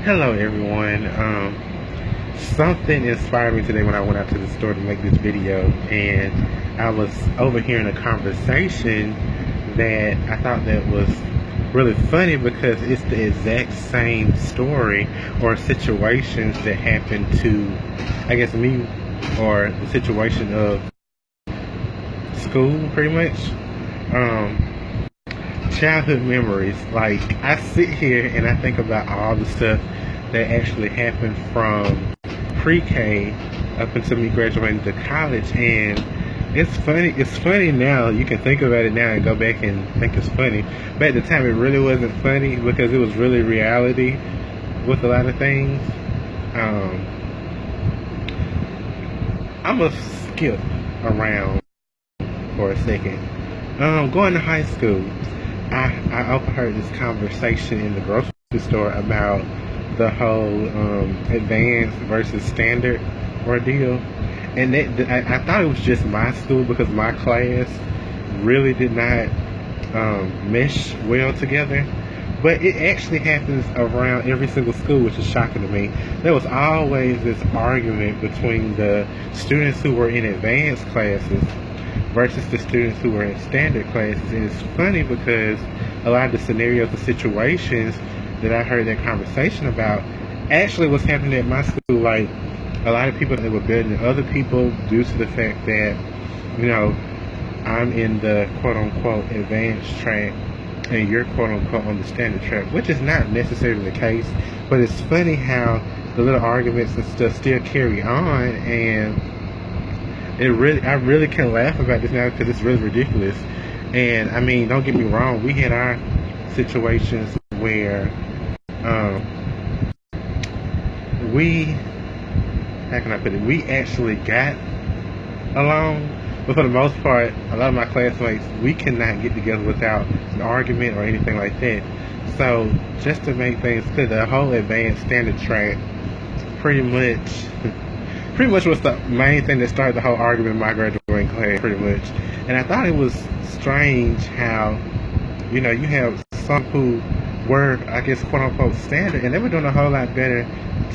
Hello everyone. Something inspired me today when I went out to the store to make this video, and I was overhearing a conversation that I thought that was really funny because it's the exact same story or situations that happened to, I guess, me, or the situation of school pretty much. Childhood memories. Like, I sit here and I think about all the stuff that actually happened from pre-K up until me graduating to college, and it's funny now. You can think about it now and go back and think it's funny, but at the time it really wasn't funny because it was really reality with a lot of things. I'm gonna skip around for a second. Going to high school, I overheard this conversation in the grocery store about the whole advanced versus standard ordeal, and I thought it was just my school because my class really did not mesh well together, but it actually happens around every single school, which is shocking to me. There was always this argument between the students who were in advanced classes versus the students who were in standard classes. And it's funny because a lot of the scenarios and situations that I heard that conversation about actually was happening at my school. Like, a lot of people that were better than other people due to the fact that, you know, I'm in the quote-unquote advanced track and you're quote-unquote on the standard track, which is not necessarily the case. But it's funny how the little arguments and stuff still carry on, and I really can laugh about this now because it's really ridiculous. And I mean, don't get me wrong, we had our situations where how can I put it, we actually got along, but for the most part, a lot of my classmates, we cannot get together without an argument or anything like that. So just to make things clear, the whole advanced standard track pretty much was the main thing that started the whole argument in my graduating class, pretty much. And I thought it was strange how, you know, you have some who were, I guess, quote-unquote standard, and they were doing a whole lot better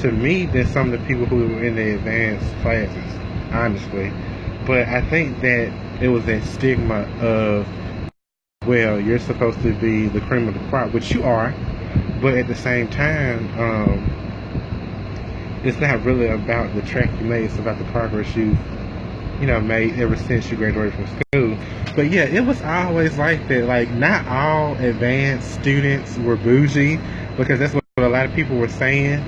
to me than some of the people who were in the advanced classes, honestly. But I think that it was that stigma of, well, you're supposed to be the cream of the crop, which you are, but at the same time, it's not really about the track you made. It's about the progress you made ever since you graduated from school. But yeah, it was always like that. Like, not all advanced students were bougie, because that's what a lot of people were saying.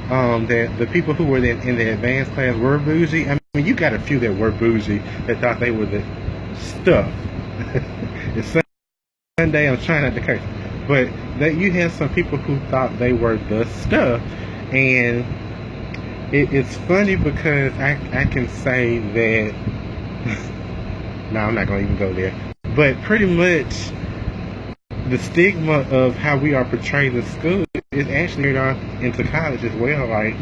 That the people who were in the advanced class were bougie. I mean, you got a few that were bougie that thought they were the stuff. It's Sunday, I'm trying not to curse, but that you have some people who thought they were the stuff. And it's funny because I can say that no, I'm not going to even go there, but pretty much the stigma of how we are portrayed in school is actually carried on into college as well. Like,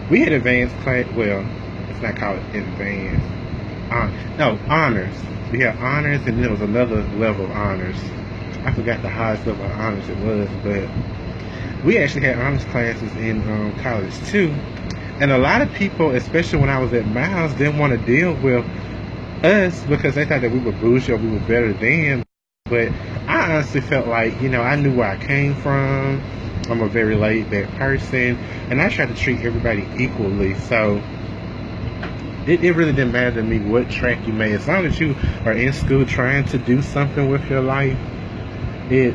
we had advanced class, well, it's not called advanced, no, honors. We had honors, and then there was another level of honors. I forgot the highest level of honors it was, but we actually had honors classes in college too. And a lot of people, especially when I was at Miles, didn't want to deal with us because they thought that we were bougie or we were better than. But I honestly felt like, you know, I knew where I came from. I'm a very laid back person, and I try to treat everybody equally. So it really didn't matter to me what track you made. As long as you are in school trying to do something with your life, it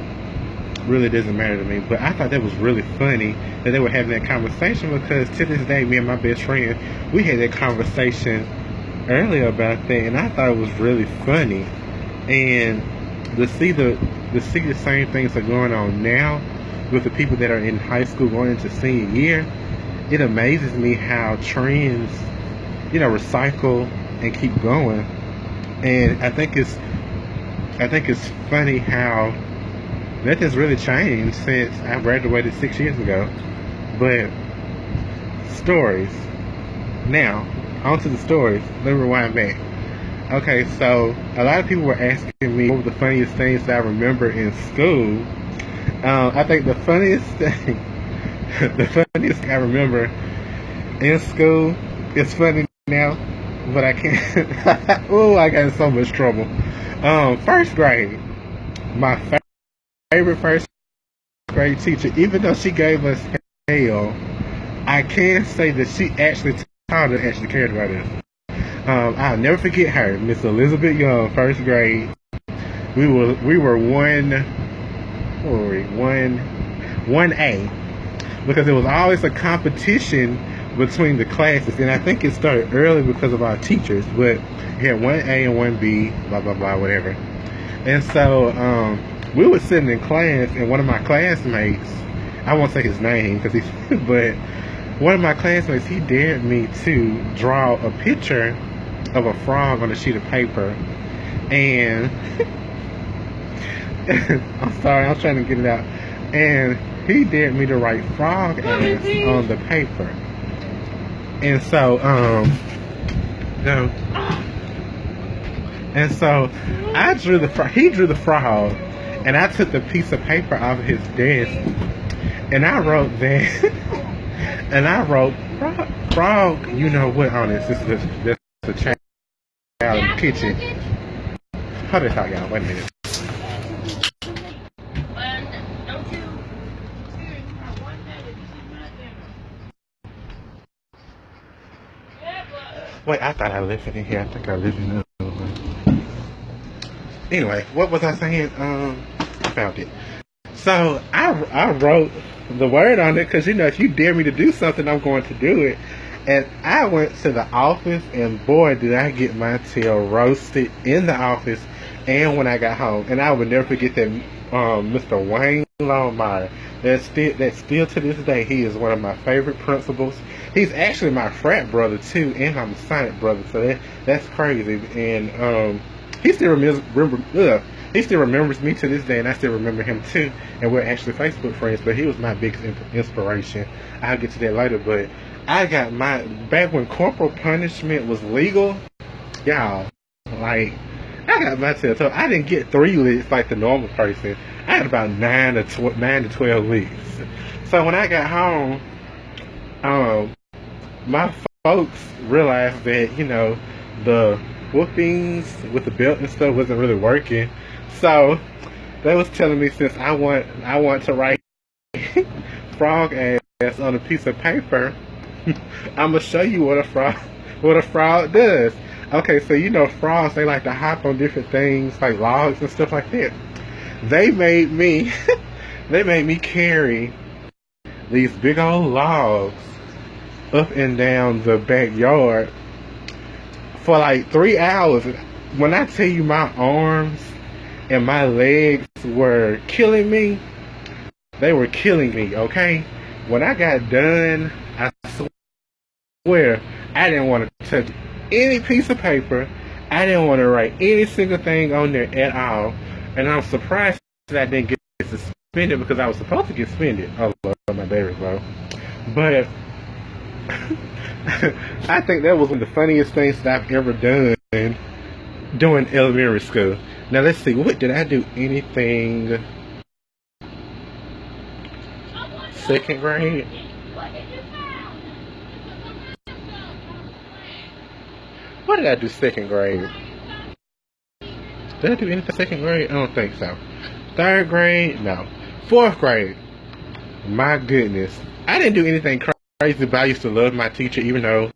really doesn't matter to me. But I thought that was really funny that they were having that conversation, because to this day, me and my best friend, we had that conversation earlier about that, and I thought it was really funny. And to see the same things that are going on now with the people that are in high school going into senior year, it amazes me how trends, you know, recycle and keep going. And I think it's funny how nothing's really changed since I graduated 6 years ago. But stories. Now, on to the stories. Let me rewind back. Okay, so a lot of people were asking me what were the funniest things that I remember in school. I think the funniest thing, the funniest thing I remember in school, it's funny now, but I can't. Oh, I got in so much trouble. First grade, my favorite first grade teacher, even though she gave us hell, I can say that she actually taught us, actually cared about us. I'll never forget her, Miss Elizabeth Young, first grade. We were one A, because it was always a competition between the classes, and I think it started early because of our teachers. But we had 1A and 1B, blah blah blah, whatever. And so we were sitting in class, and one of my classmates, I won't say his name because he's, but one of my classmates, he dared me to draw a picture of a frog on a sheet of paper, and I'm sorry, I'm trying to get it out. And he dared me to write frog ass on the paper. And so, no. And so, he drew the frog, and I took the piece of paper off his desk, and I wrote that, and I wrote frog, you know what, on this. This is a child in the kitchen. Hold it out, y'all, wait a minute. Wait, I thought I left it in here. I think I left it in the other one. Anyway, what was I saying? I found it. So I wrote the word on it because, you know, if you dare me to do something, I'm going to do it. And I went to the office, and boy, did I get my tail roasted in the office and when I got home. And I would never forget that Mr. Wayne Longmire, that still to this day, he is one of my favorite principals. He's actually my frat brother too, and I'm a Sonic brother, so that's crazy. And he still remembers me to this day, and I still remember him too. And we're actually Facebook friends, but he was my biggest inspiration. I'll get to that later, but I got back when corporal punishment was legal, y'all, like, I got my tail told. I didn't get 3 licks like the normal person. I had about 9 to 12 licks. So when I got home, my folks realized that, you know, the whoopings with the belt and stuff wasn't really working. So they was telling me, since I want to write frog ass on a piece of paper, I'm gonna show you what a frog does. Okay, so you know frogs, they like to hop on different things like logs and stuff like that. They made me carry these big old logs up and down the backyard for like 3 hours. When I tell you, my arms and my legs were killing me, they were killing me, okay? When I got done, I swear I didn't want to touch any piece of paper. I didn't want to write any single thing on there at all. And I'm surprised that I didn't get suspended, because I was supposed to get suspended. Oh, Lord, my baby, bro. But I think that was one of the funniest things that I've ever done during elementary school. Now let's see, what did I do? Anything second grade? What did I do second grade? Did I do anything second grade? I don't think so. Third grade? No. Fourth grade? My goodness. I didn't do anything crazy, but I used to love my teacher, even though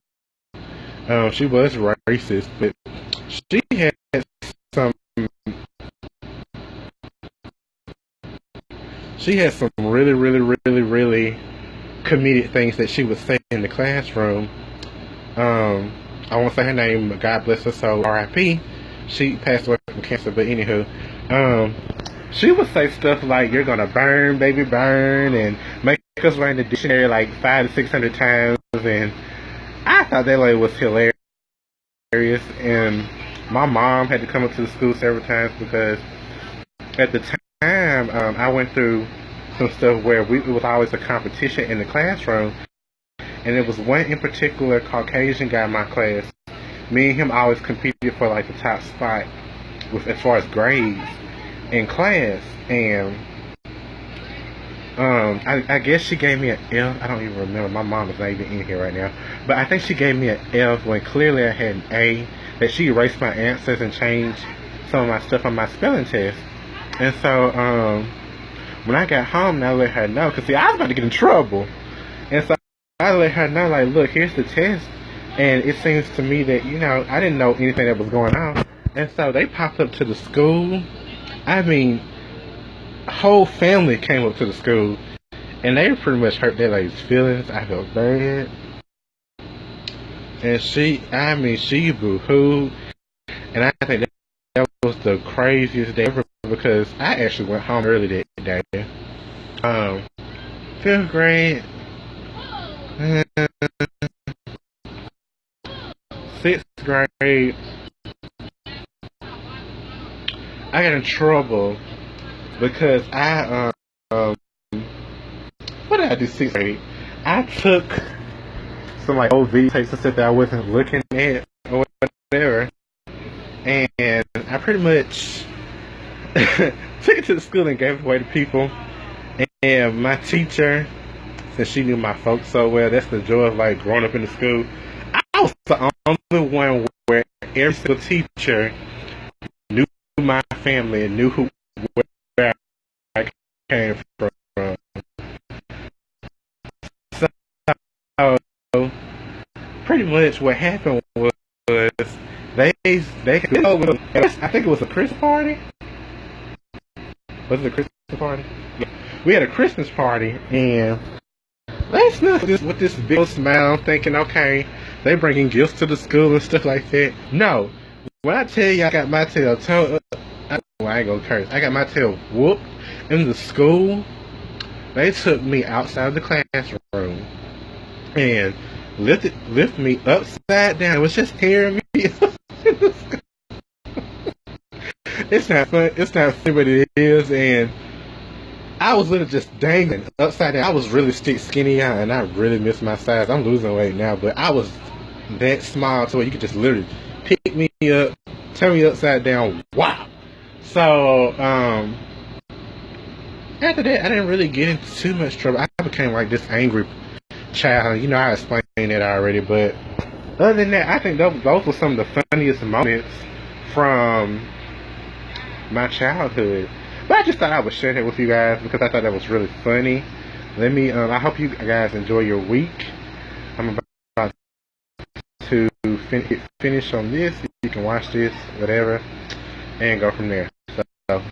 she was racist. But she had some really comedic things that she would say in the classroom. I won't say her name, but God bless her soul, R.I.P. She passed away from cancer, but anywho, she would say stuff like, "You're gonna burn, baby, burn," and make us learn the dictionary like 500 to 600 times. And I thought that lady was hilarious. And my mom had to come up to the school several times, because at the time, I went through some stuff where it was always a competition in the classroom. And it was one in particular Caucasian guy in my class. Me and him always competed for like the top spot as far as grades in class. And I guess she gave me an F. I don't even remember. My mom is not even in here right now. But I think she gave me an F when clearly I had an A. That she erased my answers and changed some of my stuff on my spelling test. And so, when I got home, I let her know. Because, see, I was about to get in trouble. And so, I let her know, like, look, here's the test. And it seems to me that, you know, I didn't know anything that was going on. And so, they popped up to the school. I mean, whole family came up to the school, and they pretty much hurt that lady's feelings. I felt bad, and she boo-hooed, and I think that was the craziest day ever because I actually went home early that day. 5th grade, 6th grade, I got in trouble because what did I do 6th grade? I took some like old videotapes and stuff that I wasn't looking at or whatever, and I pretty much took it to the school and gave it away to people. And my teacher, since she knew my folks so well, that's the joy of like growing up in the school. I was the only one where every single teacher knew my family and knew where I came from. So pretty much what happened was they I think it was a Christmas party. Was it a Christmas party? Yeah. We had a Christmas party, and they snuck this with this big smile, thinking, okay, they bringing gifts to the school and stuff like that. No, when I tell you I got my tail I ain't gonna curse. I got my tail whooped in the school. They took me outside the classroom and lift me upside down. It was just tearing me up. It's not fun. It's not funny, but it is. And I was literally just dangling upside down. I was really skinny, and I really missed my size. I'm losing weight now, but I was that small to where you could just literally pick me up, turn me upside down. Wow. So after that, I didn't really get into too much trouble. I became like this angry child. You know, I explained that already, but other than that, I think those were some of the funniest moments from my childhood. But I just thought I would share that with you guys because I thought that was really funny. I hope you guys enjoy your week. I'm about to finish on this. You can watch this, whatever, and go from there. So